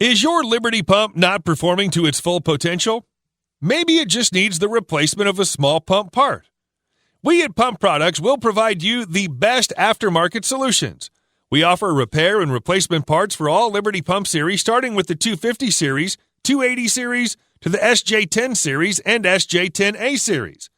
Is your Liberty Pump not performing to its full potential? Maybe it just needs the replacement of a small pump part. We at Pump Products will provide you the best aftermarket solutions. We offer repair and replacement parts for all Liberty Pump series, starting with the 250 series, 280 series, to the SJ10 series and SJ10A series.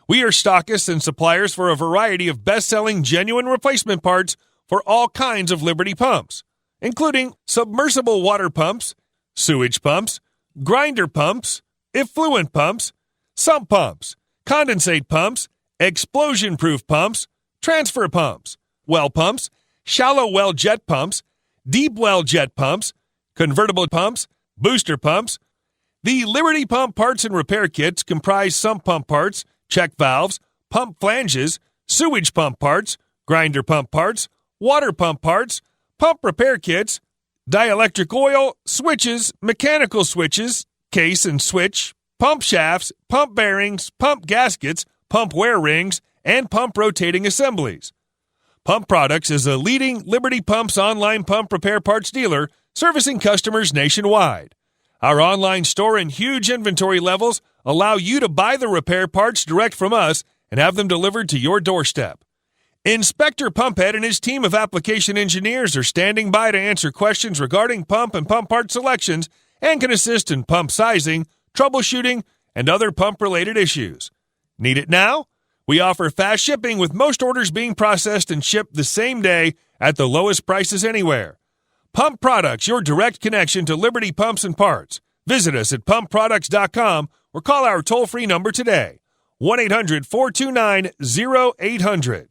We are stockists and suppliers for a variety of best-selling genuine replacement parts for all kinds of Liberty pumps, including submersible water pumps, sewage pumps, grinder pumps, effluent pumps, sump pumps, condensate pumps, explosion-proof pumps, transfer pumps, well pumps, shallow well jet pumps, deep well jet pumps, convertible pumps, booster pumps. The Liberty Pump parts and repair kits comprise sump pump parts, check valves, pump flanges, sewage pump parts, grinder pump parts, water pump parts, pump repair kits, dielectric oil, switches, mechanical switches, case and switch, pump shafts, pump bearings, pump gaskets, pump wear rings, and pump rotating assemblies. Pump Products is a leading Liberty Pumps online pump repair parts dealer servicing customers nationwide. Our online store and huge inventory levels allow you to buy the repair parts direct from us and have them delivered to your doorstep. Inspector Pumphead and his team of application engineers are standing by to answer questions regarding pump and pump part selections and can assist in pump sizing, troubleshooting, and other pump-related issues. Need it now? We offer fast shipping, with most orders being processed and shipped the same day at the lowest prices anywhere. Pump Products, your direct connection to Liberty Pumps and Parts. Visit us at pumpproducts.com or call our toll-free number today, 1-800-429-0800.